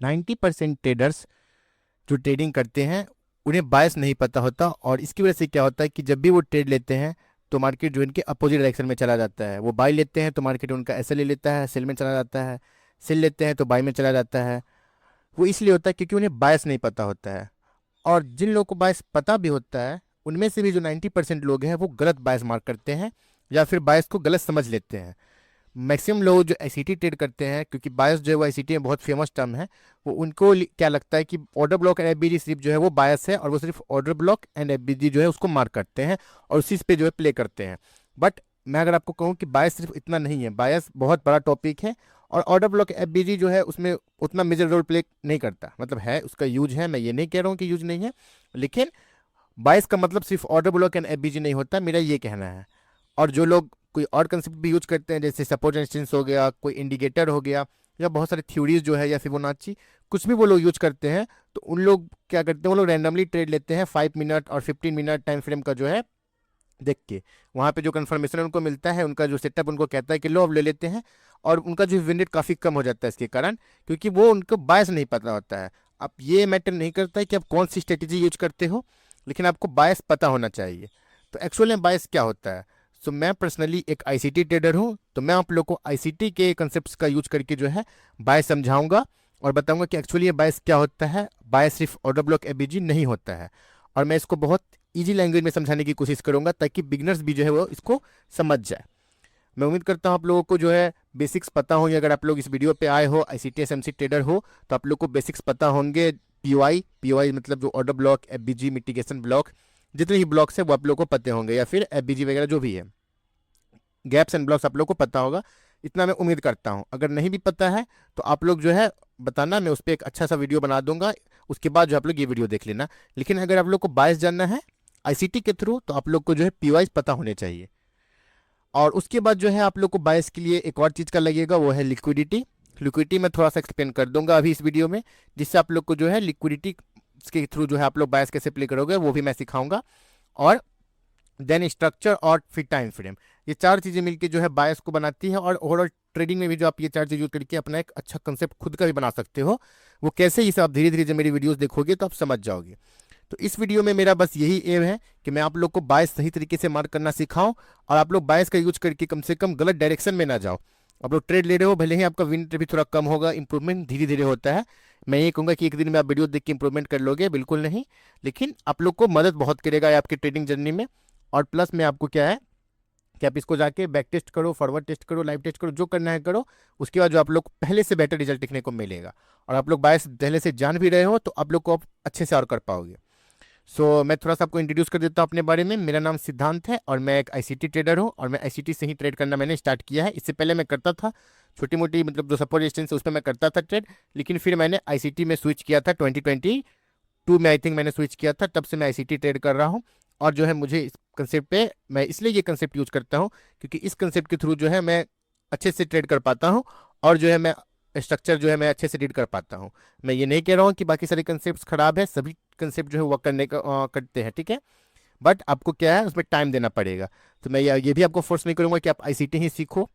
90% traders जो trading करते हैं उन्हें बायस नहीं पता होता, और इसकी वजह से क्या होता है कि जब भी वो ट्रेड लेते हैं तो मार्केट जो इनके अपोजिट डायरेक्शन में चला जाता है। वो बाई लेते हैं तो मार्केट उनका ऐसे ले लेता है, सेल में चला जाता है, सेल लेते हैं तो बाई में चला जाता है। वो इसलिए होता है क्योंकि उन्हें बायस नहीं पता होता है। और जिन लोगों को बायस पता भी होता है उनमें से भी जो 90% लोग हैं वो गलत बायस मार्क करते हैं या फिर बायस को गलत समझ लेते हैं। मैक्सिमम लोग जो आईसीटी ट्रेड करते हैं, क्योंकि बायस जो है वो आईसीटी में बहुत फेमस टर्म है, वो उनको क्या लगता है कि ऑर्डर ब्लॉक एंड एफबीजी सिर्फ जो है वो बायस है, और वो सिर्फ ऑर्डर ब्लॉक एंड एफबीजी जो है उसको मार्क करते हैं और उसी पे जो है प्ले करते हैं। बट मैं अगर आपको कहूँ कि बायस सिर्फ इतना नहीं है, बायस बहुत बड़ा टॉपिक है, और ऑर्डर ब्लॉक एफबीजी जो है उसमें उतना मेजर रोल प्ले नहीं करता। मतलब है, उसका यूज है, मैं ये नहीं कह रहा हूँ कि यूज नहीं है, लेकिन बायस का मतलब सिर्फ ऑर्डर ब्लॉक एंड एफबीजी नहीं होता, मेरा ये कहना है। और जो लोग कोई और कंसेप्ट भी यूज करते हैं, जैसे सपोर्ट रेजिस्टेंस हो गया, कोई इंडिकेटर हो गया, या बहुत सारे थ्योरीज जो है या फिबोनाची, कुछ भी वो लोग यूज करते हैं, तो उन लोग क्या करते हैं, वो लोग रैंडमली ट्रेड लेते हैं 5 मिनट और 15 मिनट टाइम फ्रेम का जो है देख के। वहाँ पे जो कंफर्मेशन उनको मिलता है, उनका जो सेटअप उनको कहता है कि लो अब ले लेते हैं, और उनका जो विन रेट काफ़ी कम हो जाता है इसके कारण, क्योंकि वो उनको बायस नहीं पता होता है। अब ये मैटर नहीं करता है कि आप कौन सी स्ट्रेटेजी यूज करते हो, लेकिन आपको बायस पता होना चाहिए। तो एक्चुअली में बायस क्या होता है? सो मैं पर्सनली एक आईसीटी ट्रेडर हूँ, तो मैं आप लोग को आईसीटी के कंसेप्ट्स का यूज करके जो है बायस समझाऊंगा और बताऊंगा कि एक्चुअली ये बायस क्या होता है। बायस सिर्फ ऑर्डर ब्लॉक एबीजी नहीं होता है, और मैं इसको बहुत इजी लैंग्वेज में समझाने की कोशिश करूंगा ताकि बिगनर्स भी जो है वो इसको समझ जाए। मैं उम्मीद करता हूँ आप लोगों को जो है बेसिक्स पता होंगे। अगर आप लोग इस वीडियो पे आए हो, आईसीटी एसएमसी ट्रेडर हो, तो आप लोग को बेसिक्स पता होंगे। पीओआई मतलब जो order block, FBG, mitigation block, जितने ही ब्लॉक्स है वो आप लोग को पते होंगे, या फिर एफबीजी वगैरह जो भी है, गैप्स एंड ब्लॉक्स आप लोग को पता होगा। इतना मैं उम्मीद करता हूँ। अगर नहीं भी पता है तो आप लोग जो है बताना, मैं उस पर एक अच्छा सा वीडियो बना दूंगा, उसके बाद जो आप लोग ये वीडियो देख लेना। लेकिन अगर आप लोग को बायस जानना है आईसीटी के थ्रू, तो आप लोग को जो है पीवाइज पता होने चाहिए। और उसके बाद जो है आप लोग को बायस के लिए एक और चीज़ का लगेगा, वो है लिक्विडिटी। लिक्विडिटी मैं थोड़ा सा एक्सप्लेन कर दूंगा अभी इस वीडियो में, जिससे आप लोग को जो है लिक्विडिटी के थ्रू जो है आप लोग बायस कैसे प्ले करोगे वो भी मैं सिखाऊंगा। और देन स्ट्रक्चर और फिर टाइम फ्रेम, ये चार चीज़ें मिलकर जो है बायस को बनाती है। और ओवरऑल ट्रेडिंग में भी जो आप ये चार चीज़ यूज करके अपना एक अच्छा कंसेप्ट खुद का भी बना सकते हो। वो कैसे, इसे आप धीरे धीरे जब मेरी वीडियोस देखोगे तो आप समझ जाओगे। तो इस वीडियो में मेरा बस यही एम है कि मैं आप लोग को बायस सही तरीके से मार्क करना सिखाऊं, और आप लोग बायस का यूज करके कम से कम गलत डायरेक्शन में ना जाओ। आप लोग ट्रेड ले रहे हो, भले ही आपका विन रेट भी थोड़ा कम होगा, इंप्रूवमेंट धीरे धीरे होता है। मैं ये कहूँगा कि एक दिन में आप वीडियो देख के इंप्रूवमेंट कर लोगे, बिल्कुल नहीं, लेकिन आप लोग को मदद बहुत करेगा आपकी ट्रेडिंग जर्नी में। और प्लस में आपको क्या है कि आप इसको जाके बैक टेस्ट करो, फॉरवर्ड टेस्ट करो, लाइव टेस्ट करो, जो करना है करो। उसके बाद जो आप लोग पहले से बेटर रिजल्ट देखने को मिलेगा, और आप लोग बायस पहले से जान भी रहे हो, तो आप लोग को आप अच्छे से और कर पाओगे। मैं थोड़ा सा आपको इंट्रोड्यूस कर देता हूँ अपने बारे में। मेरा नाम सिद्धांत है और मैं एक आईसीटी ट्रेडर हूँ, और मैं आईसीटी से ही ट्रेड करना मैंने स्टार्ट किया है। इससे पहले मैं करता था छोटी मोटी, मतलब जो सपोर्ट रेजिस्टेंस है उस पर मैं करता था ट्रेड, लेकिन फिर मैंने आईसीटी में स्विच किया था 2022 में, आई थिंक मैंने स्विच किया था। तब से मैं आईसीटी ट्रेड कर रहा हूँ, और जो है मुझे इस कंसेप्ट पे, मैं इसलिए ये कंसेप्ट यूज करता हूँ क्योंकि इस कंसेप्ट के थ्रू जो है मैं अच्छे से ट्रेड कर पाता हूँ, और जो है मैं स्ट्रक्चर जो है मैं अच्छे से रीड कर पाता हूँ। मैं ये नहीं कह रहा हूँ कि बाकी सारे कंसेप्ट खराब है, सभी कंसेप्ट जो है वर्क करने का करते हैं, ठीक है, बट आपको क्या है उसमें टाइम देना पड़ेगा। तो मैं ये भी आपको फोर्स नहीं करूँगा कि आप आईसीटी ही सीखो,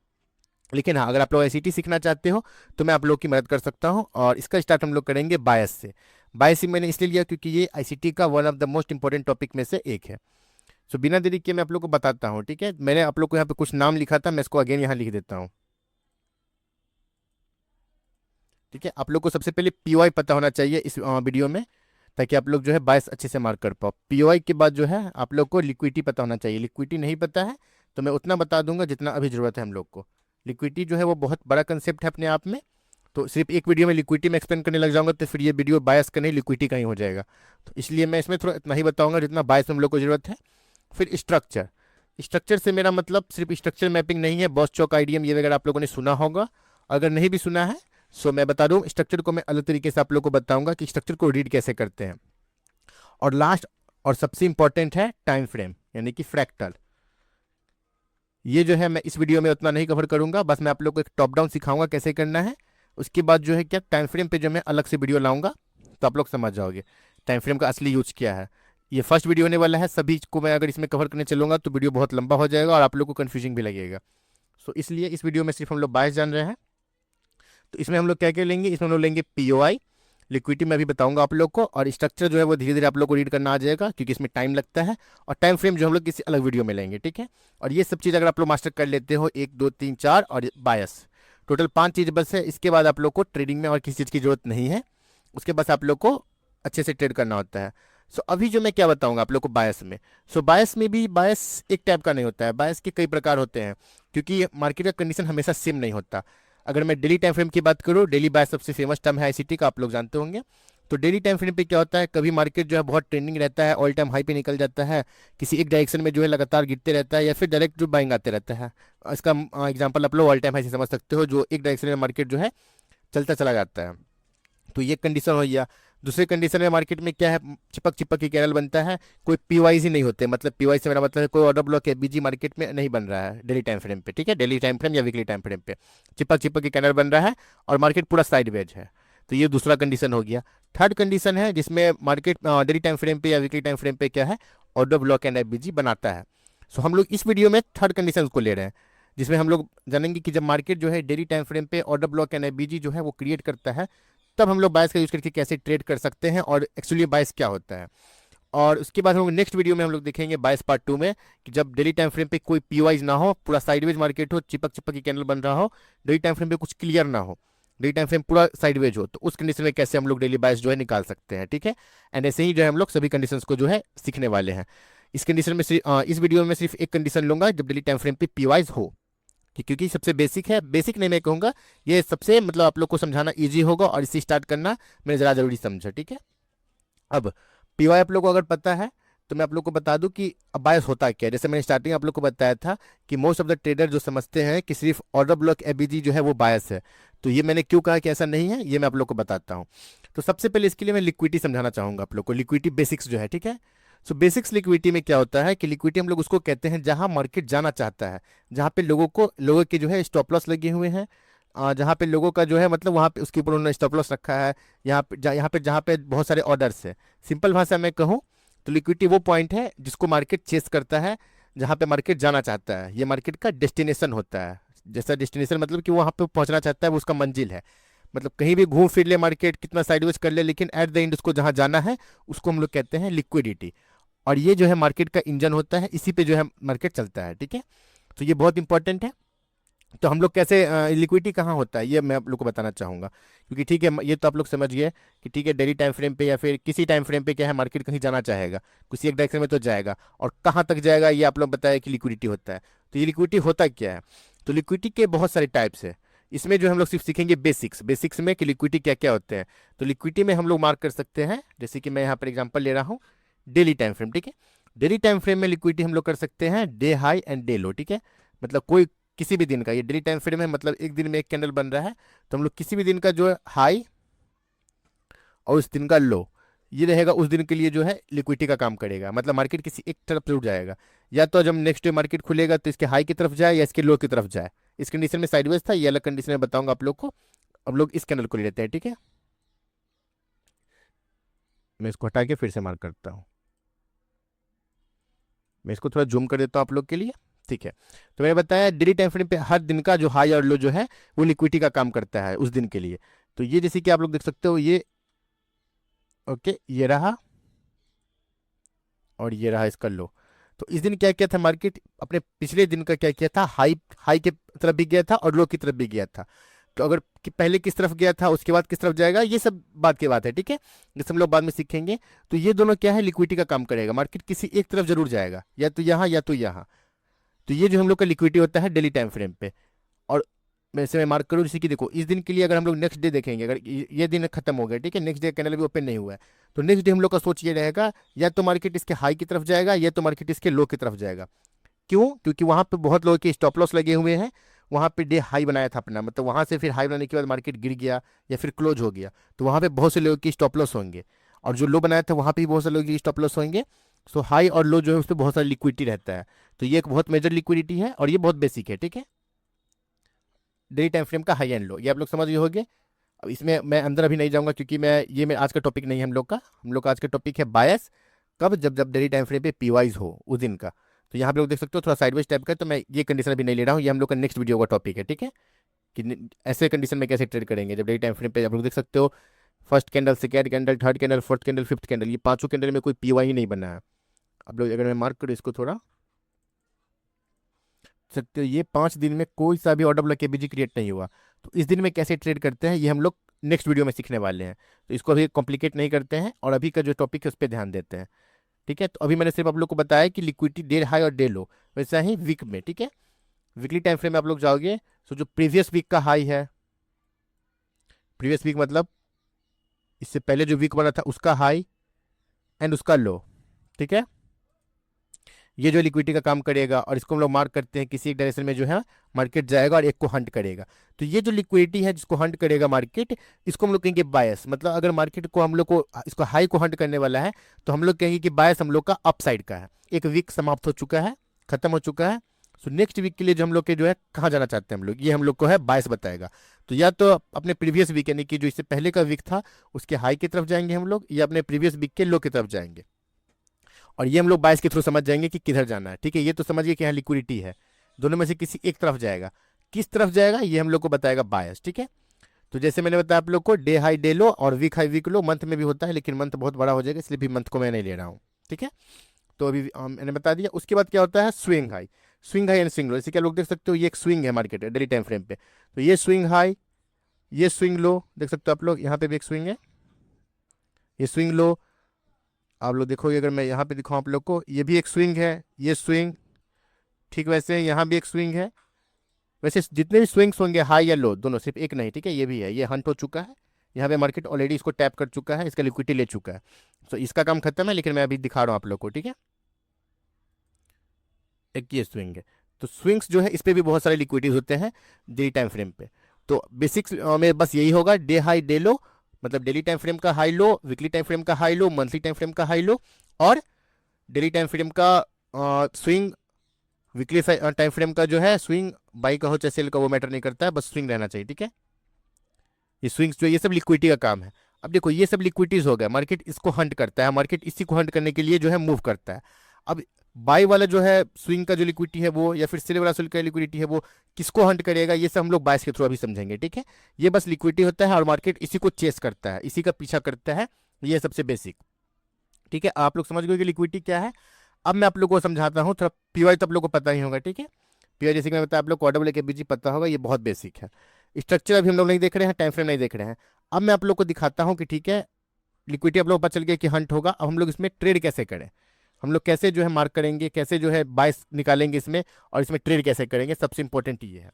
लेकिन हाँ, अगर आप लोग आईसीटी सीखना चाहते हो तो मैं आप लोग की मदद कर सकता हूँ। और इसका स्टार्ट हम लोग करेंगे बायस से। बायस ही मैंने इसलिए लिया क्योंकि ये आईसीटी का one of the most important topic में से एक है। बिना देरी के मैं आप लोग को बताता हूँ, ठीक है। मैंने आप लोग को यहाँ पे कुछ नाम लिखा था, मैं इसको अगेन यहाँ लिख देता हूँ, ठीक है। आप लोग को सबसे पहले पीओआई पता होना चाहिए इस वीडियो में, ताकि आप लोग जो है बायस अच्छे से मार्क कर पाओ। पीओआई के बाद जो है आप लोग को लिक्विडिटी पता होना चाहिए। लिक्विडिटी नहीं पता है तो मैं उतना बता दूंगा जितना अभी ज़रूरत है हम लोग को। लिक्विडिटी जो है वो बहुत बड़ा कंसेप्ट है अपने आप में, तो सिर्फ एक वीडियो में लिक्विडिटी में एक्सप्लेन करने लग जाऊंगा तो फिर ये वीडियो बायस का नहीं, लिक्विडिटी का ही हो जाएगा। तो इसलिए मैं इसमें थोड़ा इतना ही बताऊंगा जितना बायस में हम लोग को ज़रूरत है। फिर स्ट्रक्चर, स्ट्रक्चर से मेरा मतलब सिर्फ स्ट्रक्चर मैपिंग नहीं है, बॉस चौक, आईडीएम, ये वगैरह आप लोगों ने सुना होगा। अगर नहीं भी सुना है मैं बता दूं, स्ट्रक्चर को मैं अलग तरीके से आप लोग को बताऊंगा कि स्ट्रक्चर को रीड कैसे करते हैं। और लास्ट और सबसे इंपॉर्टेंट है टाइम फ्रेम, यानी कि फ्रैक्टल। ये जो है मैं इस वीडियो में उतना नहीं कवर करूंगा, बस मैं आप लोग को एक टॉप डाउन सिखाऊंगा कैसे करना है। उसके बाद जो है क्या टाइम फ्रेम पे जो मैं अलग से वीडियो लाऊंगा, तो आप लोग समझ जाओगे टाइम फ्रेम का असली यूज क्या है। ये फर्स्ट वीडियो होने वाला है, सभी को मैं अगर इसमें कवर करने चलूंगा तो वीडियो बहुत लंबा हो जाएगा और आप लोग को कन्फ्यूजिंग भी लगेगा। इसलिए इस वीडियो में सिर्फ हम लोग बायस जान रहे हैं। तो इसमें हम लोग क्या क्या लेंगे, इसमें हम लोग लेंगे पीओआई, लिक्विडिटी मैं अभी बताऊंगा आप लोग को, और स्ट्रक्चर जो है वो धीरे धीरे आप लोग को रीड करना आ जाएगा, क्योंकि इसमें टाइम लगता है, और टाइम फ्रेम जो हम लोग किसी अलग वीडियो में लेंगे, ठीक है। और ये सब चीज़ अगर आप लोग मास्टर कर लेते हो, 1 2 3 4 और बायस, टोटल 5 चीज़ बस है। इसके बाद आप लोग को ट्रेडिंग में और किसी चीज़ की जरूरत नहीं है, उसके बस आप लोग को अच्छे से ट्रेड करना होता है। सो अभी जो मैं क्या बताऊंगा आप लोग को बायस में, सो बायस में भी बायस एक टाइप का नहीं होता है, बायस के कई प्रकार होते हैं, क्योंकि मार्केट का कंडीशन हमेशा सेम नहीं होता। अगर मैं डेली टाइम फ्रेम की बात करूँ, डेली बायस सबसे फेमस टर्म है आईसीटी का, आप लोग जानते होंगे। तो डेली टाइम फ्रेम पे क्या होता है, कभी मार्केट जो है बहुत ट्रेंडिंग रहता है, ऑल टाइम हाई पे निकल जाता है, किसी एक डायरेक्शन में जो है लगातार गिरते रहता है, या फिर डायरेक्ट जो बाइंग आते रहता है। इसका एग्जांपल आप लोग ऑल टाइम हाई से समझ सकते हो, जो एक डायरेक्शन में मार्केट जो है चलता चला जाता है। तो ये कंडीशन हो गया। दूसरे कंडीशन में मार्केट में क्या है, चिपक चिपक की कैनल बनता है, कोई पीवाईज ही नहीं होते, मतलब पीवाई से मेरा मतलब है कोई ऑर्डर ब्लॉक है बीजी मार्केट में नहीं बन रहा है डेली टाइम फ्रेम पे, ठीक है, डेली टाइम फ्रेम या वीकली टाइम फ्रेम पे चिपक चिपक की कैनल बन रहा है और मार्केट पूरा साइडवेज है। तो ये दूसरा कंडीशन हो गया। थर्ड कंडीशन है जिसमें मार्केट डेली टाइम फ्रेम पे या वीकली टाइम फ्रेम पे क्या है, ऑर्डर ब्लॉक एंड एफबीजी बनाता है। सो हम लोग इस वीडियो में थर्ड कंडीशन को ले रहे हैं, जिसमें हम लोग जानेंगे कि जब मार्केट जो है डेली टाइम फ्रेम पे ऑर्डर ब्लॉक एंड एफबीजी जो है वो क्रिएट करता है, तब हम लोग बायस का यूज करके कैसे ट्रेड कर सकते हैं और एक्चुअली बायस क्या होता है। और उसके बाद हम लोग नेक्स्ट वीडियो में हम लोग देखेंगे बायस पार्ट 2 में, कि जब डेली टाइम फ्रेम पे कोई पीवाइज ना हो, पूरा साइडवेज मार्केट हो, चिपक चिपक की कैंडल बन रहा हो, डेली टाइम फ्रेम पे कुछ क्लियर ना हो, डेली टाइम फ्रेम पूरा साइडवेज हो, तो उस कंडीशन में कैसे हम लोग डेली बायस जो है निकाल सकते हैं, ठीक है। एंड ऐसे ही जो है हम लोग सभी कंडीशंस को जो है सीखने वाले हैं। इस कंडीशन में इस वीडियो में सिर्फ एक कंडीशन लूंगा, जब डेली टाइम फ्रेम पे पीवाइज हो, क्योंकि सबसे बेसिक है, बेसिक नहीं मैं कहूँगा, ये सबसे मतलब आप लोग को समझाना इजी होगा और इसे स्टार्ट करना मैंने ज़रा जरूरी समझा, ठीक है। अब पीवाई आप लोग को अगर पता है तो मैं आप लोग को बता दूं कि अब बायस होता क्या है। जैसे मैंने स्टार्टिंग आप लोग को बताया था कि मोस्ट ऑफ द ट्रेडर जो समझते हैं कि सिर्फ ऑर्डर ब्लॉक एबीजी जो है वो बायस है, तो ये मैंने क्यों कहा कि ऐसा नहीं है, ये मैं आप लोग को बताता हूँ। तो सबसे पहले इसके लिए मैं लिक्विडिटी समझाना चाहूँगा आप लोग को, लिक्विडिटी बेसिक्स जो है, ठीक है। सो बेसिक्स लिक्विडिटी में क्या होता है कि लिक्विडिटी हम लोग उसको कहते हैं जहां मार्केट जाना चाहता है, जहां पे लोगों के जो है स्टॉप लॉस लगे हुए हैं, जहां पे लोगों का जो है मतलब वहां पे उसके ऊपर उन्होंने स्टॉप लॉस रखा है, यहाँ पे बहुत सारे ऑर्डर्स है। सिंपल भाषा में कहूँ तो लिक्विडिटी वो पॉइंट है जिसको मार्केट चेस करता है, जहां पे मार्केट जाना चाहता है, ये मार्केट का डेस्टिनेशन होता है। जैसा डेस्टिनेशन मतलब कि वहां पे पहुंचना चाहता है, वो उसका मंजिल है। मतलब कहीं भी घूम फिर ले मार्केट, कितना साइडवेज कर ले, लेकिन एट द एंड उसको जहां जाना है उसको हम लोग कहते हैं लिक्विडिटी। और ये जो है मार्केट का इंजन होता है, इसी पे जो है मार्केट चलता है, ठीक है। तो ये बहुत इंपॉर्टेंट है। तो हम लोग कैसे लिक्विडिटी कहाँ होता है ये मैं आप लोग को बताना चाहूँगा, क्योंकि ठीक है ये तो आप लोग समझ गए कि ठीक है डेली टाइम फ्रेम पे या फिर किसी टाइम फ्रेम पे क्या है, मार्केट कहीं जाना चाहेगा, किसी एक डायरेक्शन में तो जाएगा, और कहाँ तक जाएगा ये आप लोग बताया कि लिक्विडिटी होता है। तो ये लिक्विडिटी होता क्या है, तो लिक्विडिटी के बहुत सारे टाइप्स है। इसमें जो हम लोग सिर्फ सीखेंगे बेसिक्स में कि लिक्विडिटी क्या क्या होते हैं। तो लिक्विडिटी में हम लोग मार्क कर सकते हैं, जैसे कि मैं यहाँ पर एग्जाम्पल ले रहा हूँ डेली टाइम फ्रेम, ठीक है। डेली टाइम फ्रेम में लिक्विडिटी हम लोग कर सकते हैं डे हाई एंड डे लो, ठीक है। मतलब कोई किसी भी दिन का, ये डेली टाइम फ्रेम है, मतलब एक दिन में एक कैंडल बन रहा है, तो हम लोग किसी भी दिन का जो है हाई और उस दिन का लो ये रहेगा, उस दिन के लिए जो है लिक्विडिटी का काम करेगा। मतलब मार्केट किसी एक तरफ जरूर जाएगा, या तो जब नेक्स्ट डे मार्केट खुलेगा तो इसके हाई की तरफ जाए या इसके लो की तरफ जाए। इस कंडीशन में साइडवेज था, ये अलग कंडीशन में बताऊंगा आप लोग को। अब लोग इस कैंडल को ले लेते हैं, ठीक है। मैं इसको हटा के फिर से मार्क करता हूँ, मैं इसको थोड़ा जूम कर देता हूँ आप लोग के लिए, ठीक है। तो मैंने बताया डेली टाइम फ्रेम पे हर दिन का जो हाई और लो जो है वो लिक्विडिटी का काम करता है उस दिन के लिए। तो ये जैसे कि आप लोग देख सकते हो, ये ओके ये रहा और ये रहा इसका लो। तो इस दिन क्या किया था मार्केट, अपने पिछले दिन का क्या किया था, हाई हाई के तरफ भी गया था और लो की तरफ भी गया था। तो अगर पहले किस तरफ गया था उसके बाद किस तरफ जाएगा, ये सब बात की बात है, ठीक है, जैसे हम लोग बाद में सीखेंगे। तो ये दोनों क्या है, लिक्विडिटी का काम करेगा, मार्केट किसी एक तरफ जरूर जाएगा, या तो यहाँ या तो यहाँ। तो ये जो हम लोग का लिक्विडिटी होता है डेली टाइम फ्रेम पे। और वैसे मैं मार्क करूँ, जैसे कि देखो इस दिन के लिए अगर हम लोग नेक्स्ट डे देखेंगे, अगर ये दिन खत्म हो गया, ठीक है, नेक्स्ट डे कैंडल भी ओपन नहीं हुआ है, तो नेक्स्ट डे हम लोग का सोच ये रहेगा या तो मार्केट इसके हाई की तरफ जाएगा या तो मार्केट इसके लो की तरफ जाएगा। क्यों, क्योंकि वहां पे बहुत लोगों के स्टॉप लॉस लगे हुए हैं, वहां पे डे हाई बनाया था अपना, मतलब वहां से फिर हाई बनाने के बाद मार्केट गिर गया या फिर क्लोज हो गया, तो वहां पे बहुत से लोगों की स्टॉप लॉस होंगे, और जो लो बनाया था वहां पे भी बहुत से लोगों की स्टॉप लॉस होंगे। सो हाई और लो जो है उस पर बहुत सारी लिक्विडिटी रहता है। तो ये एक बहुत मेजर लिक्विडिटी है और ये बहुत बेसिक है, ठीक है। डेली टाइम फ्रेम का हाई एंड लो ये आप लोग समझ गए होंगे। अब इसमें मैं अंदर अभी नहीं जाऊंगा, क्योंकि मैं आज का टॉपिक नहीं है हम लोग का आज का टॉपिक है बायस। कब, जब जब डेली टाइम फ्रेम पे पीवाइज हो उस दिन का। तो यहाँ पे लोग देख सकते हो थोड़ा साइडवेज टाइप का है, तो मैं ये कंडीशन अभी नहीं ले रहा हूँ, ये हम लोग का नेक्स्ट वीडियो का टॉपिक है, ठीक है, कि ऐसे कंडीशन में कैसे ट्रेड करेंगे जब डेली टाइम फ्रेम पे आप लोग देख सकते हो first candle, second candle, third candle, fourth candle, fifth candle, ये पांचों कैंडल में कोई पीवाई ही नहीं बना है। आप लोग अगर मैं मार्क करूँ इसको थोड़ा, सकते हो ये 5 दिन में कोई सा भी ऑर्डर ब्लॉक केबीजी क्रिएट नहीं हुआ। तो इस दिन में कैसे ट्रेड करते हैं ये हम लोग नेक्स्ट वीडियो में सीखने वाले हैं, तो इसको अभी कॉम्प्लिकेट नहीं करते हैं और अभी का जो टॉपिक है उस पर ध्यान देते हैं। ठीक है, तो अभी मैंने सिर्फ आप लोग को बताया कि लिक्विडिटी डे हाई और डे लो, वैसा ही वीक में। ठीक है, वीकली टाइम फ्रेम में आप लोग जाओगे तो जो प्रीवियस वीक का हाई है, प्रीवियस वीक मतलब इससे पहले जो वीक बना था उसका हाई एंड उसका लो। ठीक है, ये जो लिक्विडिटी का काम करेगा और इसको हम लोग मार्क करते हैं किसी एक डायरेक्शन में जो है मार्केट जाएगा और एक को हंट करेगा। तो ये जो लिक्विडिटी है जिसको हंट करेगा मार्केट, इसको हम लोग कहेंगे बायस। मतलब अगर मार्केट को हम लोग को इसको हाई को हंट करने वाला है तो हम लोग कहेंगे कि बायस हम लोग का अपसाइड का है। एक वीक समाप्त हो चुका है, खत्म हो चुका है। सो नेक्स्ट वीक के लिए जो हम लोग के जो है कहाँ जाना चाहते हैं हम लोग, ये हम लोग को है बायस बताएगा। तो या तो अपने प्रीवियस वीक यानी कि जो इससे पहले का वीक था उसके हाई की तरफ जाएंगे हम लोग, या अपने प्रीवियस वीक के लो की तरफ जाएंगे। और ये हम लोग बायस के थ्रू समझ जाएंगे कि किधर जाना है। ठीक है, ये तो समझिए कि यहाँ लिक्विडिटी है, दोनों में से किसी एक तरफ जाएगा, किस तरफ जाएगा ये हम लोग को बताएगा बायस। ठीक है, तो जैसे मैंने बताया आप लोग को डे हाई डे लो और week high week low, month में भी होता है लेकिन मंथ बहुत बड़ा हो जाएगा इसलिए भी मंथ को मैं नहीं ले रहा हूँ। ठीक है, तो अभी मैंने बता दिया। उसके बाद क्या होता है swing high, swing high and swing low. जैसे कि आप लोग देख सकते हो ये एक स्विंग है मार्केट डेली टाइम फ्रेम पे, तो ये स्विंग हाई, ये स्विंग लो, देख सकते हो आप लोग यहाँ पे भी एक स्विंग है, ये स्विंग लो। आप लोग देखोगे अगर मैं यहाँ पे दिखाऊँ आप लोग को, ये भी एक स्विंग है, ये स्विंग। ठीक वैसे यहाँ भी एक स्विंग है। वैसे जितने भी स्विंग्स होंगे हाई या लो दोनों, सिर्फ एक नहीं। ठीक है, ये भी है, ये हंट हो चुका है, यहाँ पे मार्केट ऑलरेडी इसको टैप कर चुका है, इसका लिक्विडिटी ले चुका है। तो इसका काम खत्म है लेकिन मैं अभी दिखा रहा हूँ आप लोग को। ठीक है, एक ये स्विंग है। तो स्विंग्स जो है इस पर भी बहुत सारे लिक्विडिटीज होते हैं डेली टाइम फ्रेम पे। तो बेसिक्स में बस यही होगा, डे हाई डे लो, मतलब डेली टाइम फ्रेम का high low, weekly time frame का high low, monthly time frame का हाई लो, और डेली टाइम फ्रेम का स्विंग, वीकली टाइम फ्रेम का जो है स्विंग, बाई का हो चाहे सेल का वो मैटर नहीं करता है, बस स्विंग रहना चाहिए। ठीक है, ये स्विंग्स जो ये सब लिक्विडिटी का काम है। अब देखो ये सब लिक्विडिटीज हो गया, मार्केट इसको हंट करता है, मार्केट इसी को हंट करने के लिए जो है मूव करता है। अब बाई वाला जो है स्विंग का जो लिक्विडिटी है वो, या फिर सेल वाला स्विंग का लिक्विडिटी है वो किसको हंट करेगा, ये सब हम लोग बायस के थ्रू अभी समझेंगे। ठीक है, ये बस लिक्विडिटी होता है और मार्केट इसी को चेस करता है, इसी का पीछा करता है, ये सबसे बेसिक। ठीक है, आप लोग समझ गए कि लिक्विडिटी क्या है। अब मैं आप लोग को समझाता हूँ थोड़ा, पीवाई तो आप लोग को पता ही होगा। ठीक है, पीवाई जैसे कि मैं बताया आप लोग को ऑर्डर के बीच पता होगा, ये बहुत बेसिक है। स्ट्रक्चर अभी हम लोग नहीं देख रहे हैं, टाइम फ्रेम नहीं देख रहे हैं। अब मैं आप लोग को दिखाता हूँ कि ठीक है लिक्विडिटी आप लोग को पता चल गया कि हंट होगा, अब हम लोग इसमें ट्रेड कैसे करें, हम लोग कैसे जो है मार्क करेंगे, कैसे जो है बाइस निकालेंगे इसमें, और इसमें ट्रेड कैसे करेंगे, सबसे इंपॉर्टेंट ये है।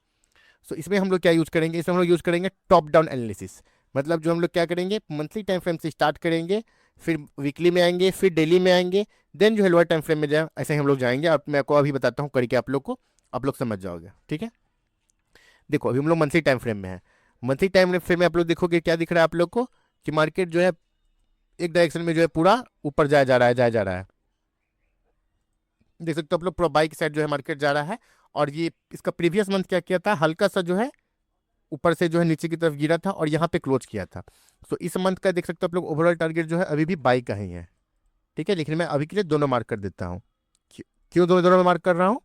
सो इसमें हम लोग क्या यूज़ करेंगे, इसमें हम लोग यूज़ करेंगे टॉप डाउन एनालिसिस। मतलब जो हम लोग क्या करेंगे, मंथली टाइम फ्रेम से स्टार्ट करेंगे, फिर वीकली में आएंगे, फिर डेली में आएंगे, देन जो है लोअर टाइम फ्रेम में जाए, ऐसे ही हम लोग जाएंगे। अब मैं आपको अभी बताता हूँ करके आप लोग को, आप लोग समझ जाओगे। ठीक है, देखो अभी हम लोग मंथली टाइम फ्रेम में है। मंथली टाइम फ्रेम में आप लोग देखोगे क्या दिख रहा है आप लोग को, कि मार्केट जो है एक डायरेक्शन में जो है पूरा ऊपर जाया जा रहा है, जाया जा रहा है। देख सकते हो आप लोग पूरा बाई की साइड जो है मार्केट जा रहा है। और ये इसका प्रीवियस मंथ क्या किया था, हल्का सा जो है ऊपर से जो है नीचे की तरफ गिरा था और यहाँ पे क्लोज किया था। सो इस मंथ का देख सकते हो आप लोग ओवरऑल टारगेट जो है अभी भी बाई का ही है। ठीक है, लेकिन मैं अभी के लिए दोनों मार्क कर देता हूँ। क्यों दोनों दोनों में मार्क कर रहा हूँ,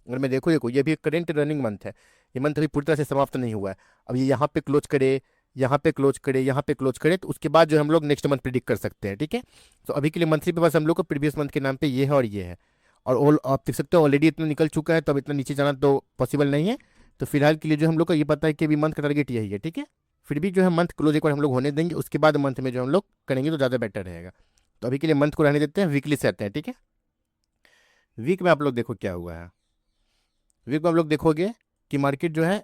अगर मैं देखो देखो ये भी करेंट रनिंग मंथ है, ये मंथ अभी पूरी तरह से समाप्त नहीं हुआ है। अब ये यहाँ पे क्लोज करे, यहाँ पे क्लोज करे, यहाँ पे क्लोज करे, तो उसके बाद जो हम लोग नेक्स्ट मंथ प्रिडिक्ट कर सकते हैं। ठीक है, तो अभी के लिए मंथली पे बस हम लोग को प्रीवियस मंथ के नाम पे ये है और ये है। और ऑल आप देख सकते हो ऑलरेडी इतना निकल चुका है, तो अब इतना नीचे जाना तो पॉसिबल नहीं है। तो फिलहाल के लिए जो हम लोग को ये पता है कि अभी मंथ का टारगेट यही है। ठीक है, फिर भी जो है मंथ क्लोज एक बार हम लोग होने देंगे, उसके बाद मंथ में जो हम लोग करेंगे तो ज़्यादा बेटर रहेगा। तो अभी के लिए मंथ को रहने देते हैं, वीकली से आते हैं। ठीक है, वीक में आप लोग देखो क्या हुआ है। वीक में आप लोग देखोगे कि मार्केट जो है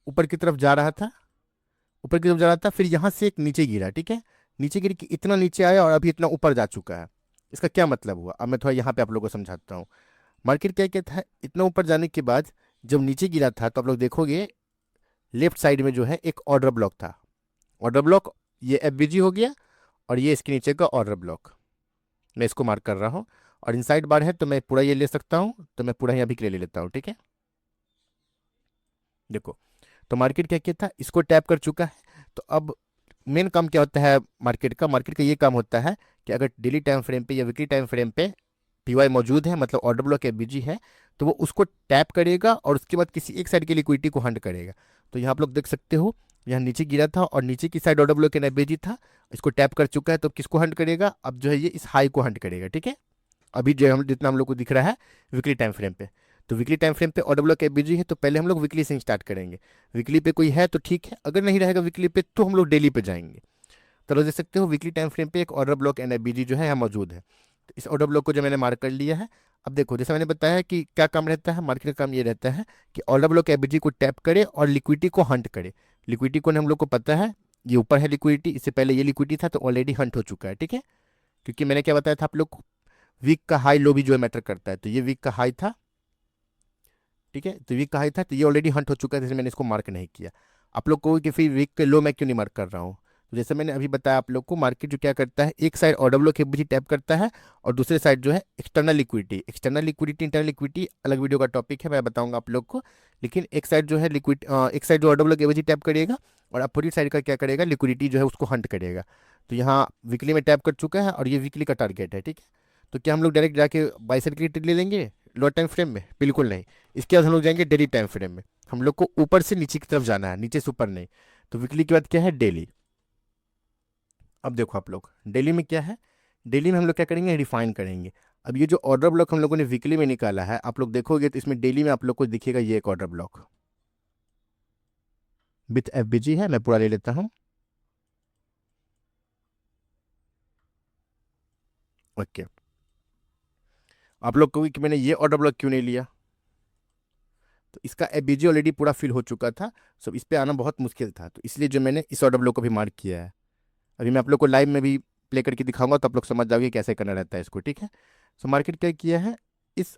ऊपर की तरफ जा रहा था, ऊपर की तरफ जा रहा था, फिर यहाँ से एक नीचे गिरा। ठीक है, नीचे गिर के इतना नीचे आया और अभी इतना ऊपर जा चुका है। इसका क्या मतलब हुआ, अब मैं थोड़ा यहाँ पे आप लोगों को समझाता हूँ। मार्केट क्या क्या था, इतना ऊपर जाने के बाद जब नीचे गिरा था तो आप लोग देखोगे लेफ्ट साइड में जो है एक ऑर्डर ब्लॉक था। ऑर्डर ब्लॉक ये एफबीजी हो गया और ये इसके नीचे का ऑर्डर ब्लॉक, मैं इसको मार्क कर रहा हूँ। और इनसाइड बार है तो मैं पूरा ये ले सकता हूँ, तो मैं पूरा यहाँ भी के लिए ले लेता हूँ। ठीक है, देखो तो मार्केट क्या किया था, इसको टैप कर चुका है। तो अब मेन काम क्या होता है मार्केट का, मार्केट का ये काम होता है कि अगर डेली टाइम फ्रेम पे या वीकली टाइम फ्रेम पे पीवाई मौजूद है, मतलब ऑर्डर ब्लॉक या बीजी है, तो वो उसको टैप करेगा और उसके बाद किसी एक साइड की लिक्विडिटी को हंट करेगा। तो यहाँ आप लोग देख सकते हो यहाँ नीचे गिरा था और नीचे की साइड ऑर्डर ब्लॉक एनएबीजी था, इसको टैप कर चुका है, तो किसको हंट करेगा, अब जो है ये इस हाई को हंट करेगा। ठीक है, अभी जो हम जितना हम लोग को दिख रहा है वीकली टाइम फ्रेम पे, तो वीकली टाइम फ्रेम पे ऑर्डर ब्लॉक एबीजी है, तो पहले हम लोग वीकली से स्टार्ट करेंगे। वीकली पे कोई है तो ठीक है, अगर नहीं रहेगा वीकली पे तो हम लोग डेली पे जाएंगे। तो देख सकते हो वीकली टाइम फ्रेम पे एक ऑर्डर ब्लॉक एनएबीजी जो है यहाँ मौजूद है। तो इस ऑर्डर ब्लॉक को जो मैंने मार्क कर लिया है, अब देखो जैसे मैंने बताया कि क्या काम रहता है, मार्केट का काम ये रहता है कि ऑर्डर ब्लॉक एबीजी को टैप करे और लिक्विडिटी को हंट करे। लिक्विडिटी को हम लोग को पता है, ये ऊपर है लिक्विडिटी, इससे पहले ये लिक्विडिटी था तो ऑलरेडी हंट हो चुका है। ठीक है, क्योंकि मैंने क्या बताया था आप लोग को, वीक का हाई लो भी जो है मैटर करता है, तो ये वीक का हाई था। ठीक है, तो वीक का हाई था, तो ये ऑलरेडी हंट हो चुका है, जैसे मैंने इसको मार्क नहीं किया। आप लोग को कि फिर वीक के लो मैं क्यों नहीं मार्क कर रहा हूँ, तो जैसे मैंने अभी बताया आप लोग को, मार्केट जो क्या करता है, एक side order block ABG tap करता है और दूसरे साइड जो है external liquidity. External liquidity internal liquidity अलग वीडियो का टॉपिक है, मैं बताऊंगा आप लोग को। लेकिन एक साइड जो है लिक्विड, एक साइड जो ऑर्डर ब्लॉक एबीजी टैप करेगा और अपोजिट साइड का क्या करेगा, लिक्विडिटी जो है उसको हंट करेगा। तो यहाँ वीकली में टैप कर चुका है और ये वीकली का टारगेट है। ठीक है, तो क्या हम लोग डायरेक्ट जाके बाई साइड के लिए ट्रेड ले लेंगे लोअर टाइम फ्रेम में? बिल्कुल नहीं। इसके बाद हम लोग जाएंगे डेली टाइम फ्रेम में। हम लोग को ऊपर से नीचे की तरफ जाना है, नीचे से ऊपर नहीं। तो वीकली के बाद क्या है, डेली। अब देखो आप लोग डेली में क्या है, डेली में हम लोग क्या करेंगे, रिफाइन करेंगे। अब ये जो ऑर्डर ब्लॉक हम लोगों ने वीकली में निकाला है, आप लोग देखोगे तो इसमें डेली में आप लोग को दिखेगा ये एक ऑर्डर ब्लॉक विथ एफबीजी है। मैं पूरा ले लेता हूँ। ओके, आप लोग कहोगे कि मैंने ये ऑर्डर ब्लॉक क्यों नहीं लिया, तो इसका एफबीजी ऑलरेडी पूरा फिल हो चुका था, सब इस पे आना बहुत मुश्किल था, तो इसलिए जो मैंने इस ऑर्डर ब्लॉक को भी मार्क किया है। अभी मैं आप लोग को लाइव में भी प्ले करके दिखाऊंगा, तो आप लोग समझ जाओगे कैसे करना रहता है इसको। ठीक है, सो मार्केट क्या किया है, इस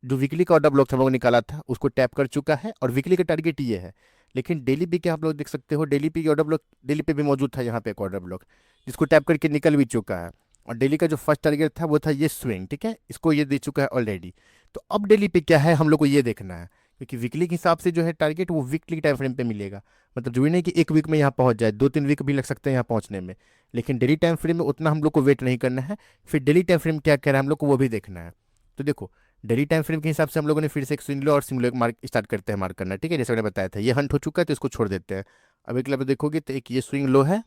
जो वीकली का ऑर्डर ब्लॉक हम लोग निकाला था उसको टैप कर चुका है और वीकली का टारगेट ये है। लेकिन डेली पे क्या आप लोग देख सकते हो, डेली पे ऑर्डर ब्लॉक, डेली पे भी मौजूद था यहाँ पे एक ऑर्डर ब्लॉक जिसको टैप करके निकल भी चुका है। और डेली का जो फर्स्ट टारगेट था वो था ये स्विंग। ठीक है, इसको ये दे चुका है ऑलरेडी। तो अब डेली पे क्या है, हम लोग को ये देखना है, क्योंकि वीकली के हिसाब से जो है टारगेट वो वीकली टाइम फ्रेम पे मिलेगा। मतलब जो नहीं कि एक वीक में यहाँ पहुँच जाए, 2-3 वीक भी लग सकते हैं यहाँ पहुँचने में। लेकिन डेली टाइम फ्रेम में उतना हम लोग को वेट नहीं करना है। फिर डेली टाइम फ्रेम क्या कह रहा है हम लोग को वो भी देखना है। तो देखो डेली टाइम फ्रेम के हिसाब से हम लोगों ने फिर से एक स्विंग लो और स्विंग लो मार्क स्टार्ट करते हैं मार्क करना। ठीक है, जैसे मैंने बताया था ये हंट हो चुका है तो इसको छोड़ देते हैं। अब एक लेवल देखोगे तो एक ये स्विंग लो है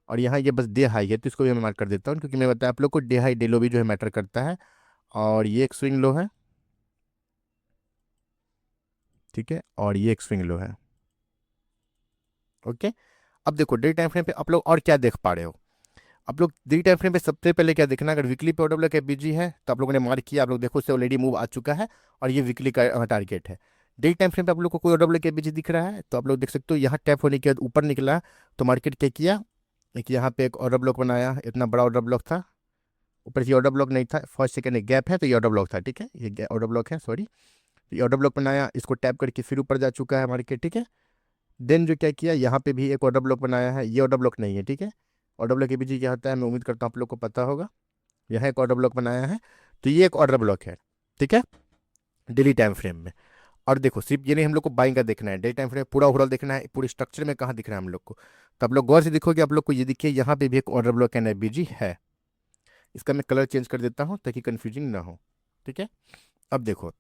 और यहाँ ये बस डे हाई है, तो इसको भी मैं मार्क कर देता हूँ, क्योंकि मैं बताया आप लोग को डे हाई डे लो भी जो है मैटर करता है। और ये एक स्विंग लो है। ठीक है, और ये एक स्विंग लो है। ओके, अब देखो डे टाइम फ्रेम पे आप लोग और क्या देख पा रहे हो। आप लोग डे टाइम फ्रेम पे सबसे पहले क्या देखना, अगर वीकली पे ऑर्डर ब्लॉक एफबीजी है तो आप लोगों ने मार्क किया, आप लोग देखो उससे ऑलरेडी मूव आ चुका है और ये वीकली का टारगेट है। डे टाइम फ्रेम पे आप लोग को कोई ऑर्डर ब्लॉक एफबीजी दिख रहा है तो आप लोग देख सकते हो यहाँ टैप होने के बाद ऊपर निकला, तो मार्केट क्या किया, एक यहाँ पे एक ऑर्डर ब्लॉक बनाया, इतना बड़ा ऑर्डर ब्लॉक था। ऊपर से ऑर्डर ब्लॉक नहीं था, फर्स्ट सेकंड एक गैप है तो ये ऑर्डर ब्लॉक था। ठीक है, ये ऑर्डर ब्लॉक है, सॉरी। ये ऑर्डर ब्लॉक बनाया, इसको टैप करके फिर ऊपर जा चुका है मार्केट। ठीक है, देन जो क्या किया, यहाँ पे भी एक ऑर्डर ब्लॉक बनाया है, ये ऑर्डर ब्लॉक नहीं है। ठीक है, ऑर्डर ब्लॉक के पीछे क्या होता है मैं उम्मीद करता हूँ आप लोग को पता होगा। यहाँ एक ऑर्डर ब्लॉक बनाया है, तो ये एक ऑर्डर ब्लॉक है। ठीक है, डेली टाइम फ्रेम में। और देखो सिर्फ ये नहीं हम लोग को बाइंग का देखना है, डेली टाइम फ्रेम पूरा ओवरऑल देखना है, पूरे स्ट्रक्चर में कहाँ दिख रहा है हम लोग को। तो आप लोग गौर से देखोगे, आप लोग को ये दिखिए यहाँ पे भी एक ऑर्डर ब्लॉक एनएबीजी है। इसका मैं कलर चेंज कर देता हूँ ताकि कन्फ्यूजिंग ना हो। ठीक है, अब देखो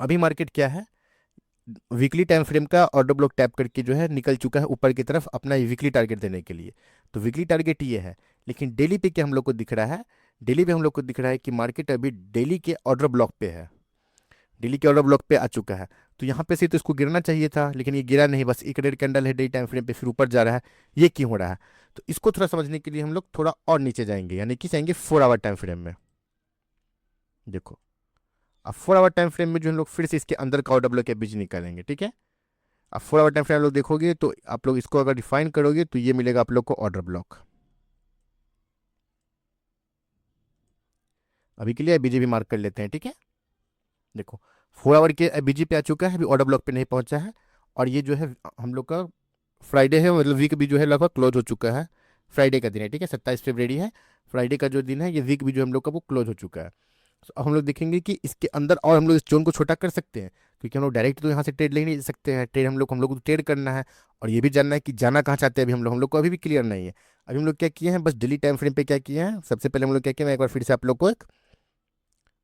अभी मार्केट क्या है, वीकली टाइम फ्रेम का ऑर्डर ब्लॉक टैप करके जो है निकल चुका है ऊपर की तरफ अपना वीकली टारगेट देने के लिए। तो वीकली टारगेट ये है। लेकिन डेली पे क्या हम लोग को दिख रहा है, डेली पे हम लोग को दिख रहा है कि मार्केट अभी डेली के ऑर्डर ब्लॉक पे है, डेली के ऑर्डर ब्लॉक पे आ चुका है। तो यहाँ पे से तो इसको गिरना चाहिए था, लेकिन ये गिरा नहीं, बस एक रेड कैंडल है डेली टाइम फ्रेम पे, फिर ऊपर जा रहा है। ये क्यों हो रहा है, तो इसको थोड़ा समझने के लिए हम लोग थोड़ा और नीचे जाएंगे, यानी कि जाएंगे 4 आवर टाइम फ्रेम में। देखो अब 4 आवर टाइम फ्रेम में जो हम लोग फिर से इसके अंदर का ऑर्डर ब्लॉक के बीच निकालेंगे। ठीक है, अब 4 आवर टाइम फ्रेम आप लोग देखोगे तो आप लोग इसको अगर डिफाइन करोगे तो ये मिलेगा आप लोग को ऑर्डर ब्लॉक। अभी के लिए बीजे भी मार्क कर लेते हैं। ठीक है, देखो 4 आवर के बीजी पे आ चुका है, अभी ऑर्डर ब्लॉक पे नहीं पहुंचा है। और ये जो है हम लोग का फ्राइडे है, मतलब वीक भी जो है लगभग क्लोज हो चुका है। फ्राइडे का दिन है, ठीक है, 27 फरवरी है। फ्राइडे का जो दिन है, ये वीक भी जो हम लोग का वो क्लोज हो चुका है। तो अब हम लोग देखेंगे कि इसके अंदर और हम लोग इस जोन को छोटा कर सकते हैं, क्योंकि हम लोग डायरेक्ट तो यहाँ से ट्रेड ले नहीं सकते हैं। ट्रेड हम लोग को ट्रेड करना है और ये भी जानना है कि जाना कहाँ चाहते हैं। अभी हम लोग को अभी भी क्लियर नहीं है। अभी हम लोग क्या किए हैं, बस डेली टाइम फ्रेम पे क्या किए हैं, सबसे पहले हम लोग क्या किया, मैं एक बार फिर से आप लोग को एक